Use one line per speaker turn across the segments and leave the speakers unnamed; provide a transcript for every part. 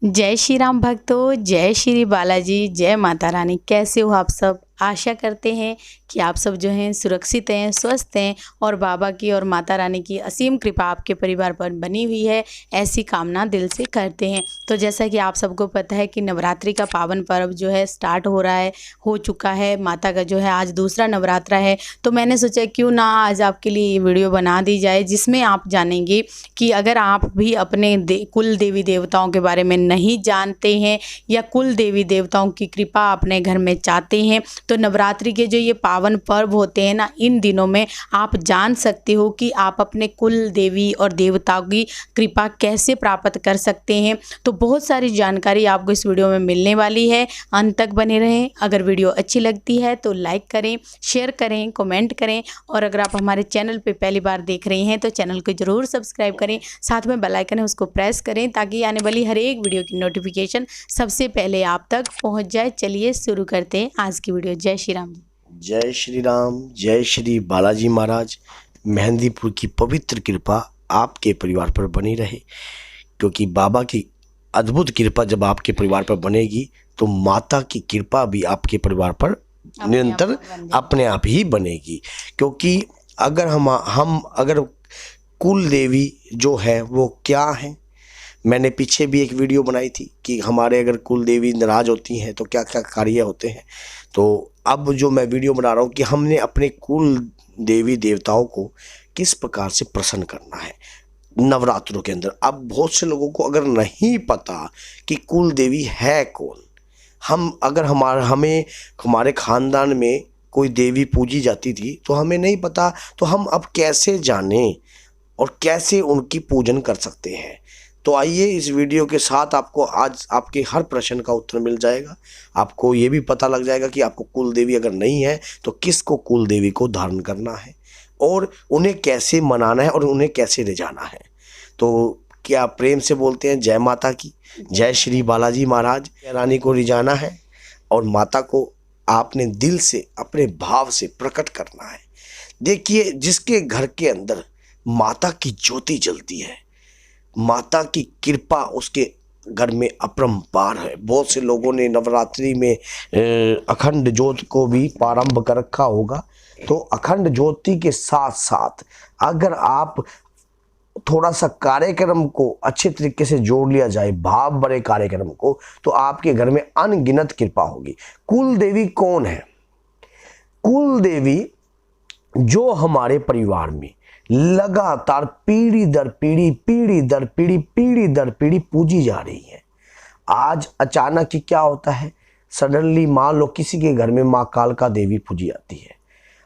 जय श्री राम भक्तों, जय श्री बालाजी, जय माता रानी। कैसे हो आप सब? आशा करते हैं कि आप सब जो हैं सुरक्षित हैं, स्वस्थ हैं और बाबा की और माता रानी की असीम कृपा आपके परिवार पर बनी हुई है, ऐसी कामना दिल से करते हैं। तो जैसा कि आप सबको पता है कि नवरात्रि का पावन पर्व जो है स्टार्ट हो रहा है, हो चुका है। माता का जो है आज दूसरा नवरात्रा है, तो मैंने सोचा क्यों ना आज आपके लिए ये वीडियो बना दी जाए, जिसमें आप जानेंगे कि अगर आप भी अपने कुल देवी देवताओं के बारे में नहीं जानते हैं या कुल देवी देवताओं की कृपा अपने घर में चाहते हैं, तो नवरात्रि के जो ये पावन पर्व होते हैं ना, इन दिनों में आप जान सकते हो कि आप अपने कुल देवी और देवताओं की कृपा कैसे प्राप्त कर सकते हैं। तो बहुत सारी जानकारी आपको इस वीडियो में मिलने वाली है, अंत तक बने रहें। अगर वीडियो अच्छी लगती है तो लाइक करें, शेयर करें, कमेंट करें और अगर आप हमारे चैनल पे पहली बार देख रहे हैं तो चैनल को ज़रूर सब्सक्राइब करें, साथ में बेल आइकन है उसको प्रेस करें ताकि आने वाली हर एक वीडियो की नोटिफिकेशन सबसे पहले आप तक पहुंच जाए। चलिए शुरू करते हैं आज की वीडियो। जय श्री राम।
जय श्री राम, जय श्री बालाजी महाराज। मेहंदीपुर की पवित्र कृपा आपके परिवार पर बनी रहे, क्योंकि बाबा की अद्भुत कृपा जब आपके परिवार पर बनेगी तो माता की कृपा भी आपके परिवार पर निरंतर अपने आप ही बनेगी। क्योंकि अगर हम अगर कुल देवी जो है वो क्या है, मैंने पीछे भी एक वीडियो बनाई थी कि हमारे अगर कुल देवी नाराज होती हैं तो क्या क्या कार्य होते हैं। तो अब जो मैं वीडियो बना रहा हूँ कि हमने अपने कुल देवी देवताओं को किस प्रकार से प्रसन्न करना है नवरात्रों के अंदर। अब बहुत से लोगों को अगर नहीं पता कि कुल देवी है कौन, अगर हमारे खानदान में कोई देवी पूजी जाती थी तो हमें नहीं पता, तो हम अब कैसे जानें और कैसे उनकी पूजन कर सकते हैं। तो आइए इस वीडियो के साथ आपको आज आपके हर प्रश्न का उत्तर मिल जाएगा। आपको ये भी पता लग जाएगा कि आपको कुल देवी अगर नहीं है तो किसको कुल देवी को धारण करना है और उन्हें कैसे मनाना है और उन्हें कैसे रिझाना है। तो क्या प्रेम से बोलते हैं जय माता की, जय श्री बालाजी महाराज। रानी को रिझाना है और माता को आपने दिल से अपने भाव से प्रकट करना है। देखिए, जिसके घर के अंदर माता की ज्योति जलती है, माता की कृपा उसके घर में अपरंपार है। बहुत से लोगों ने नवरात्रि में अखंड ज्योत को भी प्रारंभ कर रखा होगा। तो अखंड ज्योति के साथ साथ अगर आप थोड़ा सा कार्यक्रम को अच्छे तरीके से जोड़ लिया जाए, भाव भरे कार्यक्रम को, तो आपके घर में अनगिनत कृपा होगी। कुल देवी कौन है? कुल देवी जो हमारे परिवार में लगातार पीढ़ी दर पीढ़ी, पीढ़ी दर पीढ़ी, पीढ़ी दर पीढ़ी पूजी जा रही है। आज अचानक ही क्या होता है, सडनली मान लो किसी के घर में माँ कालका देवी पूजी जाती है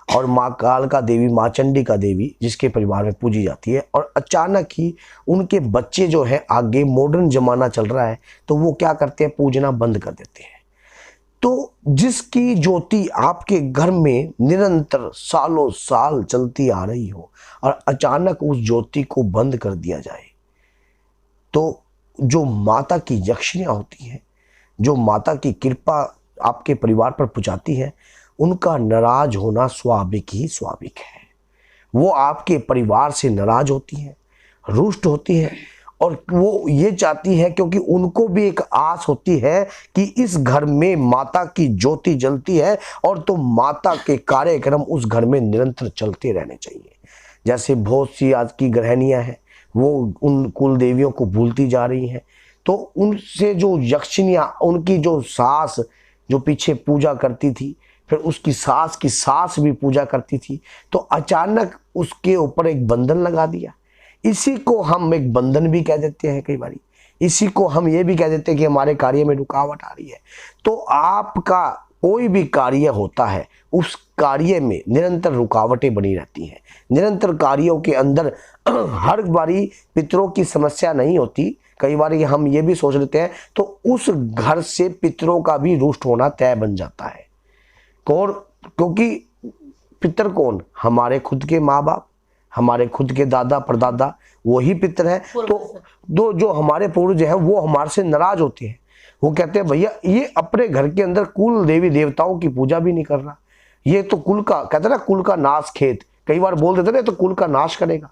और माँ कालका देवी, माँ चंडिका देवी जिसके परिवार में पूजी जाती है, और अचानक ही उनके बच्चे जो है, आगे मॉडर्न जमाना चल रहा है तो वो क्या करते हैं, पूजना बंद कर देते हैं। तो जिसकी ज्योति आपके घर में निरंतर सालों साल चलती आ रही हो और अचानक उस ज्योति को बंद कर दिया जाए, तो जो माता की यक्षियाँ होती हैं, जो माता की कृपा आपके परिवार पर पहुँचाती है, उनका नाराज होना स्वाभाविक ही स्वाभाविक है। वो आपके परिवार से नाराज होती हैं, रुष्ट होती हैं और वो ये चाहती है, क्योंकि उनको भी एक आस होती है कि इस घर में माता की ज्योति जलती है और तो माता के कार्यक्रम उस घर में निरंतर चलते रहने चाहिए। जैसे बहुत सी आज की गृहिणियां हैं, वो उन कुल देवियों को भूलती जा रही हैं, तो उनसे जो यक्षिनियाँ, उनकी जो सास जो पीछे पूजा करती थी, फिर उसकी सास की सास भी पूजा करती थी, तो अचानक उसके ऊपर एक बंधन लगा दिया। इसी को हम एक बंधन भी कह देते हैं, कई बार इसी को हम ये भी कह देते हैं कि हमारे कार्य में रुकावट आ रही है। तो आपका कोई भी कार्य होता है, उस कार्य में निरंतर रुकावटें बनी रहती हैं। निरंतर कार्यों के अंदर हर बारी पितरों की समस्या नहीं होती, कई बार हम ये भी सोच लेते हैं, तो उस घर से पितरों का भी रुष्ट होना तय बन जाता है। क्योंकि पितर कौन? हमारे खुद के माँ बाप, हमारे खुद के दादा परदादा, वही पितर है। तो जो हमारे पूर्वज हैं वो हमारे से नाराज होते हैं। वो कहते हैं भैया ये अपने घर के अंदर कुल देवी देवताओं की पूजा भी नहीं कर रहा, ये तो कुल का, कहते ना कुल का नाश खेत, कई बार बोल देते ना, तो कुल का नाश करेगा,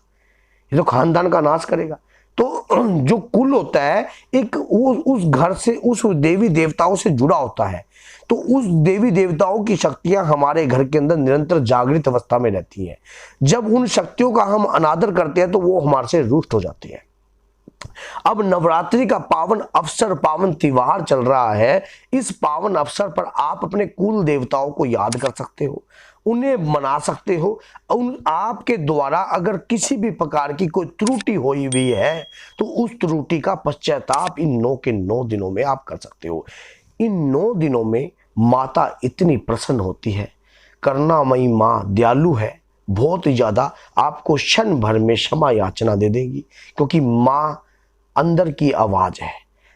ये तो खानदान का नाश करेगा। तो जो कुल होता है एक वो उस घर से, उस देवी देवताओं से जुड़ा होता है। तो उस देवी देवताओं की शक्तियां हमारे घर के अंदर निरंतर जागृत अवस्था में रहती हैं। जब उन शक्तियों का हम अनादर करते हैं तो वो हमारे से रुष्ट हो जाती है। अब नवरात्रि का पावन अवसर, पावन त्योहार चल रहा है। इस पावन अवसर पर आप अपने कुल देवताओं को याद कर सकते हो, उन्हें मना सकते हो। उन आपके द्वारा अगर किसी भी प्रकार की कोई त्रुटि हुई हुई है तो उस त्रुटि का पश्चाताप इन 9 के 9 दिनों में आप कर सकते हो। इन 9 दिनों में माता इतनी प्रसन्न होती है, करुणामयी माँ दयालु है, बहुत ज़्यादा आपको क्षण भर में क्षमा याचना दे देगी, क्योंकि माँ अंदर की आवाज है।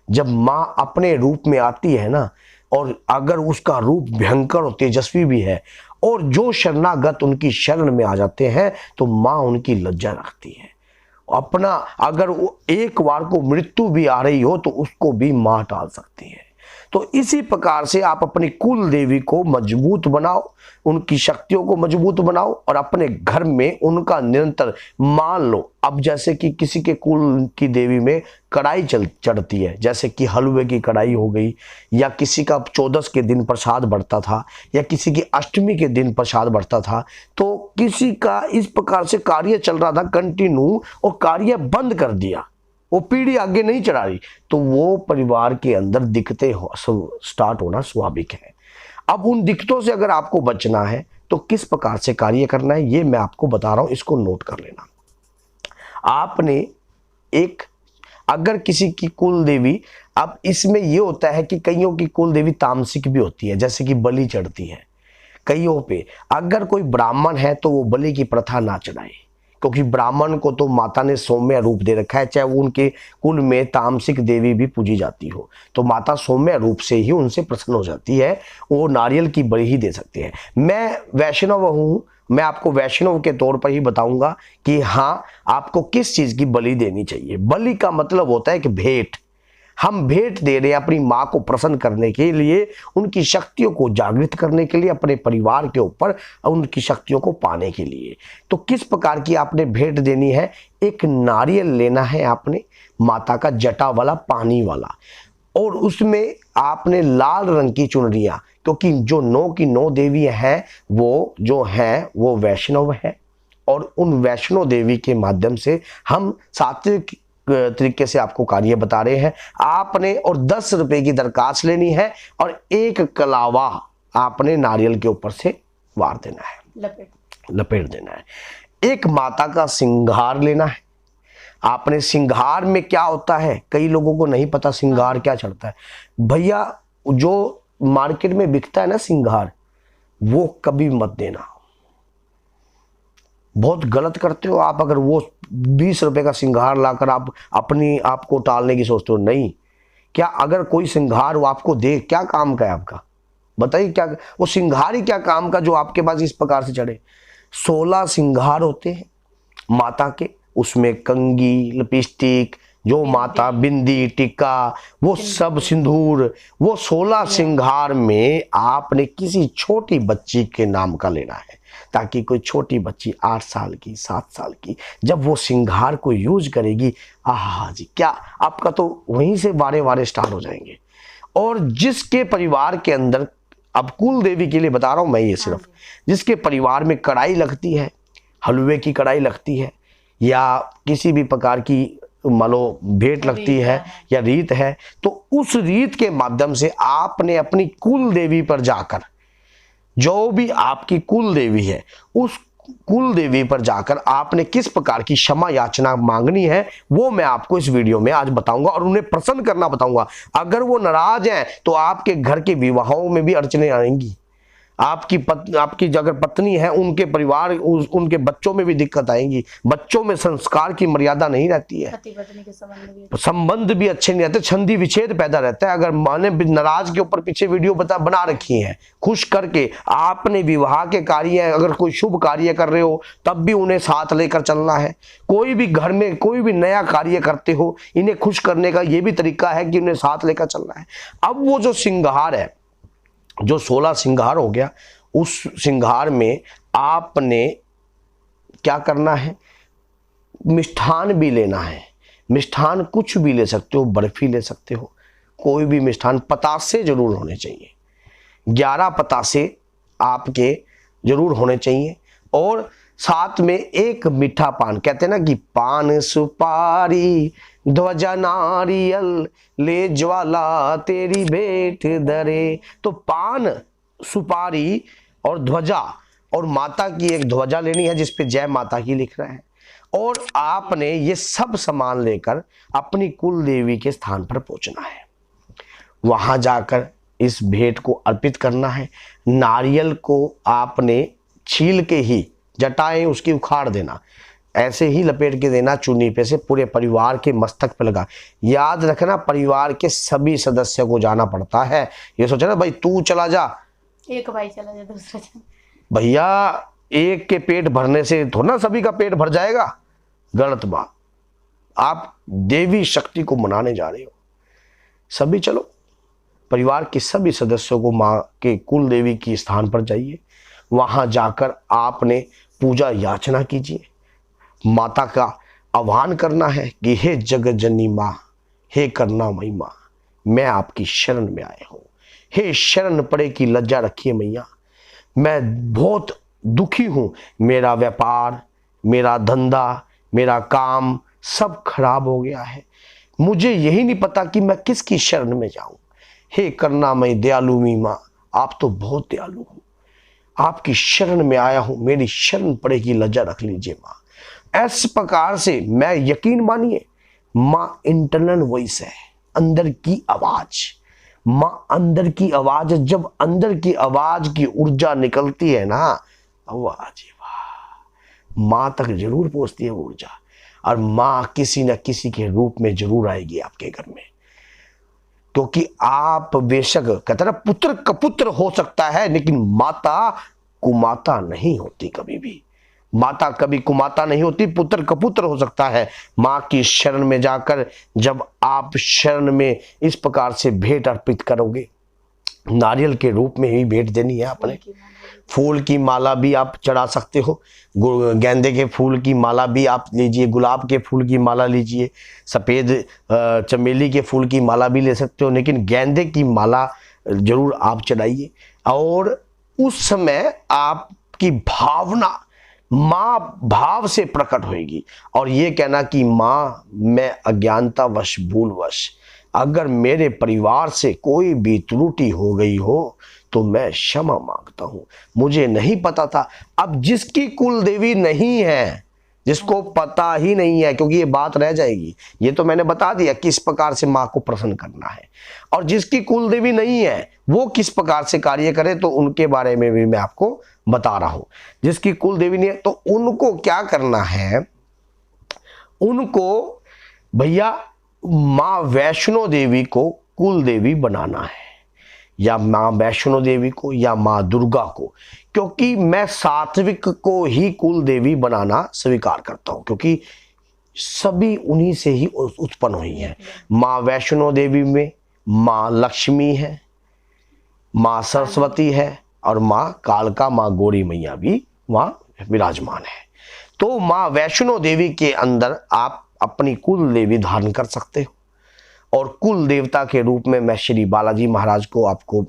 जब माँ अपने रूप में आती है ना, और अगर उसका रूप भयंकर और तेजस्वी भी है, और जो शरणागत उनकी शरण में आ जाते हैं तो माँ उनकी लज्जा रखती है। अपना अगर वो एक बार को मृत्यु भी आ रही हो तो उसको भी माँ टाल सकती है। तो इसी प्रकार से आप अपनी कुल देवी को मजबूत बनाओ, उनकी शक्तियों को मजबूत बनाओ, और अपने घर में उनका निरंतर मान लो। अब जैसे कि किसी के कुल की देवी में कढ़ाई चढ़ती है, जैसे कि हलवे की कढ़ाई हो गई, या किसी का 14 के दिन प्रसाद बढ़ता था, या किसी की अष्टमी के दिन प्रसाद बढ़ता था, तो किसी का इस प्रकार से कार्य चल रहा था कंटिन्यू, और कार्य बंद कर दिया, वो पीढ़ी आगे नहीं चढ़ा रही, तो वो परिवार के अंदर दिक्कतें स्टार्ट होना स्वाभाविक है। अब उन दिक्कतों से अगर आपको बचना है तो किस प्रकार से कार्य करना है ये मैं आपको बता रहा हूं, इसको नोट कर लेना। आपने एक, अगर किसी की कुल देवी, अब इसमें यह होता है कि कईयों की कुल देवी तामसिक भी होती है, जैसे कि बलि चढ़ती है कईयों पे। अगर कोई ब्राह्मण है तो वो बलि की प्रथा ना चढ़ाए, क्योंकि ब्राह्मण को तो माता ने सौम्य रूप दे रखा है, चाहे वो उनके कुल में तामसिक देवी भी पूजी जाती हो, तो माता सौम्य रूप से ही उनसे प्रसन्न हो जाती है, वो नारियल की बलि ही दे सकती है। मैं वैष्णव हूँ, मैं आपको वैष्णव के तौर पर ही बताऊंगा कि हाँ आपको किस चीज की बलि देनी चाहिए। बलि का मतलब होता है कि भेंट, हम भेंट दे रहे हैं अपनी माँ को प्रसन्न करने के लिए, उनकी शक्तियों को जागृत करने के लिए, अपने परिवार के ऊपर उनकी शक्तियों को पाने के लिए। तो किस प्रकार की आपने भेंट देनी है, एक नारियल लेना है आपने, माता का जटा वाला, पानी वाला, और उसमें आपने लाल रंग की चुनरियां, क्योंकि जो 9 की 9 देवी हैं वो जो हैं वो वैष्णव है, और उन वैष्णव देवी के माध्यम से हम सात्विक तरीके से आपको कार्य बता रहे हैं। आपने और 10 रुपए की दरखास्त लेनी है, और एक कलावा आपने नारियल के ऊपर से वार देना है, लपेट देना है। एक माता का सिंगार लेना है आपने। सिंगार में क्या होता है, कई लोगों को नहीं पता सिंगार क्या चढ़ता है। भैया जो मार्केट में बिकता है ना सिंगार, वो कभी मत देना, बहुत गलत करते हो आप। अगर वो 20 रुपए का सिंगार लाकर आप अपनी आपको टालने की सोचते हो, नहीं। क्या अगर कोई सिंगार वो आपको दे, क्या काम का है आपका, बताइए। क्या वो सिंगार ही क्या काम का जो आपके पास इस प्रकार से चढ़े। 16 सिंगार होते हैं माता के, उसमें कंगी, लिपस्टिक, जो माता बिंदी, टिक्का, वो सब सिंदूर, वो 16 सिंगार में आपने किसी छोटी बच्ची के नाम का लेना है, ताकि कोई छोटी बच्ची 8 साल की, 7 साल की जब वो सिंगार को यूज करेगी, आहा जी, क्या आपका तो वहीं से बारे बारे स्टार्ट हो जाएंगे। और जिसके परिवार के अंदर, अब कुल देवी के लिए बता रहा हूं मैं ये सिर्फ, जिसके परिवार में कढ़ाई लगती है, हलवे की कढ़ाई लगती है, या किसी भी प्रकार की मान लो भेंट लगती है या रीत है, तो उस रीत के माध्यम से आपने अपनी कुल देवी पर जाकर, जो भी आपकी कुल देवी है उस कुल देवी पर जाकर आपने किस प्रकार की क्षमा याचना मांगनी है, वो मैं आपको इस वीडियो में आज बताऊंगा, और उन्हें प्रसन्न करना बताऊंगा। अगर वो नाराज हैं तो आपके घर के विवाहों में भी अड़चने आएंगी। आपकी अगर पत्नी है, उनके परिवार, उनके बच्चों में भी दिक्कत आएंगी। बच्चों में संस्कार की मर्यादा नहीं रहती है,
पति पत्नी के
संबंध भी अच्छे नहीं रहते, छंदी विच्छेद पैदा रहता है। अगर माने नाराज के ऊपर पीछे वीडियो बना रखी है, खुश करके आपने विवाह के कार्य, अगर कोई शुभ कार्य कर रहे हो तब भी उन्हें साथ लेकर चलना है। कोई भी घर में कोई भी नया कार्य करते हो, इन्हें खुश करने का ये भी तरीका है कि उन्हें साथ लेकर चलना है। अब वो जो सिंगार है, जो 16 सिंगार हो गया, उस सिंगार में आपने क्या करना है, मिष्ठान भी लेना है। मिष्ठान कुछ भी ले सकते हो, बर्फी ले सकते हो, कोई भी मिष्ठान, पतासे जरूर होने चाहिए, 11 पतासे आपके जरूर होने चाहिए। और साथ में एक मीठा पान, कहते हैं ना कि पान सुपारी ध्वजा नारियल ले ज्वाला तेरी भेंट धरे, तो पान सुपारी और ध्वजा, और माता की एक ध्वजा लेनी है जिसपे जय माता की लिख रहा है, और आपने ये सब सामान लेकर अपनी कुल देवी के स्थान पर पहुंचना है। वहां जाकर इस भेंट को अर्पित करना है। नारियल को आपने छील के ही, जटाएं उसकी उखाड़ देना, ऐसे ही लपेट के देना चुन्नी पे से, पूरे परिवार के मस्तक पे लगा। याद रखना, परिवार के सभी सदस्यों को जाना पड़ता है। ये सोचा ना भाई तू चला जा,
एक भाई चला जाए दूसरा चला,
भैया एक के पेट भरने से थोड़ा ना सभी का पेट भर जाएगा, गलत बात। आप देवी शक्ति को मनाने जा रहे हो, सभी चलो, परिवार के सभी सदस्यों को माँ के कुल देवी की स्थान पर जाइए। वहां जाकर आपने पूजा याचना कीजिए, माता का आह्वान करना है कि हे जगत जननी माँ, हे करुणामयी माँ, मैं आपकी शरण में आया हूँ। हे शरण पड़े की लज्जा रखिए मैया, मैं बहुत दुखी हूँ, मेरा व्यापार, मेरा धंधा, मेरा काम सब खराब हो गया है, मुझे यही नहीं पता कि मैं किसकी शरण में जाऊं। हे करुणामयी दयालुमी माँ, आप तो बहुत दयालु हो, आपकी शरण में आया हूं, मेरी शरण पड़े की लज्जा रख लीजिए माँ। इस प्रकार से मैं, यकीन मानिए, माँ इंटरनल वॉइस है, अंदर की आवाज, माँ अंदर की आवाज है। जब अंदर की आवाज की ऊर्जा निकलती है ना, आवाज वाह, माँ तक जरूर पहुंचती है वो ऊर्जा, और माँ किसी न किसी के रूप में जरूर आएगी आपके घर में। क्योंकि आप बेशक, कहते ना, पुत्र कपुत्र हो सकता है, लेकिन माता कुमाता नहीं होती कभी भी। माता कभी कुमाता नहीं होती, पुत्र कपुत्र हो सकता है। माँ की शरण में जाकर जब आप शरण में इस प्रकार से भेंट अर्पित करोगे, नारियल के रूप में ही भेंट देनी है आपने। फूल की माला भी आप चढ़ा सकते हो, गेंदे के फूल की माला भी आप लीजिए, गुलाब के फूल की माला लीजिए, सफ़ेद चमेली के फूल की माला भी ले सकते हो, लेकिन गेंदे की माला जरूर आप चढ़ाइए। और उस समय आपकी भावना माँ भाव से प्रकट होगी, और ये कहना कि माँ मैं अज्ञानतावश भूलवश, अगर मेरे परिवार से कोई भी त्रुटि हो गई हो तो मैं क्षमा मांगता हूं, मुझे नहीं पता था। अब जिसकी कुल देवी नहीं है, जिसको पता ही नहीं है, क्योंकि ये बात रह जाएगी, ये तो मैंने बता दिया किस प्रकार से माँ को प्रसन्न करना है, और जिसकी कुल देवी नहीं है वो किस प्रकार से कार्य करे, तो उनके बारे में भी मैं आपको बता रहा हूं। जिसकी कुल देवी नहीं है तो उनको क्या करना है, उनको भैया माँ वैष्णो देवी को कुल देवी बनाना है, या माँ वैष्णो देवी को या माँ दुर्गा को, क्योंकि मैं सात्विक को ही कुल देवी बनाना स्वीकार करता हूं, क्योंकि सभी उन्हीं से ही उत्पन्न हुई है। माँ वैष्णो देवी में माँ लक्ष्मी है, माँ सरस्वती है, और माँ कालका, माँ गौरी मैया भी वहाँ विराजमान है। तो माँ वैष्णो देवी के अंदर आप अपनी कुल देवी धारण कर सकते हो, और कुल देवता के रूप में मैं श्री बालाजी महाराज को आपको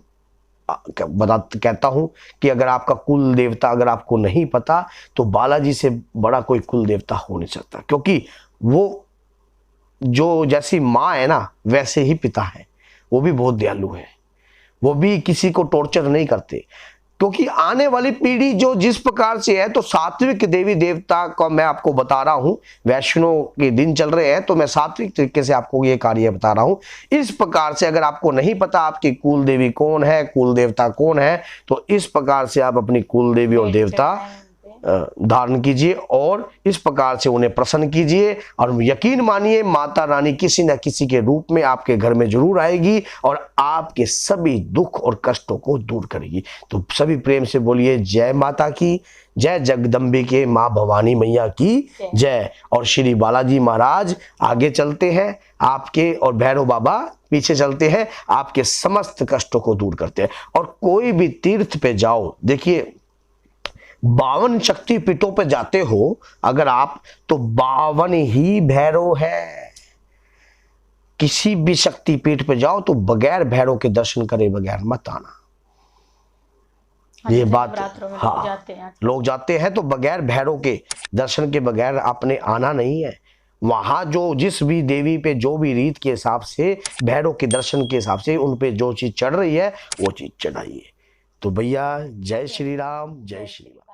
कहता हूं कि अगर आपका कुल देवता अगर आपको नहीं पता, तो बालाजी से बड़ा कोई कुल देवता हो नहीं सकता, क्योंकि वो जो जैसी माँ है ना वैसे ही पिता है, वो भी बहुत दयालु है, वो भी किसी को टॉर्चर नहीं करते। क्योंकि आने वाली पीढ़ी जो जिस प्रकार से है, तो सात्विक देवी देवता का मैं आपको बता रहा हूं, वैष्णो के दिन चल रहे हैं तो मैं सात्विक तरीके से आपको ये कार्य बता रहा हूं। इस प्रकार से अगर आपको नहीं पता आपकी कुल देवी कौन है, कुल देवता कौन है, तो इस प्रकार से आप अपनी कुल देवी और देवता धारण कीजिए, और इस प्रकार से उन्हें प्रसन्न कीजिए, और यकीन मानिए माता रानी किसी न किसी के रूप में आपके घर में जरूर आएगी, और आपके सभी दुख और कष्टों को दूर करेगी। तो सभी प्रेम से बोलिए जय माता की जय, जगदम्बिके माँ भवानी मैया की जय। और श्री बालाजी महाराज आगे चलते हैं आपके, और भैरव बाबा पीछे चलते हैं, आपके समस्त कष्टों को दूर करते हैं। और कोई भी तीर्थ पे जाओ, देखिए 52 शक्ति पीठों पे जाते हो अगर आप, तो 52 ही भैरव है, किसी भी शक्तिपीठ पे जाओ तो बगैर भैरव के दर्शन करे बगैर मत आना। ये बात, हाँ, लोग जाते हैं तो बगैर भैरव के दर्शन के बगैर आपने आना नहीं है। वहां जो जिस भी देवी पे जो भी रीत के हिसाब से, भैरव के दर्शन के हिसाब से उन पे जो चीज चढ़ रही है वो चीज चढ़ाइए। तो भैया जय श्री राम, जय श्री राम।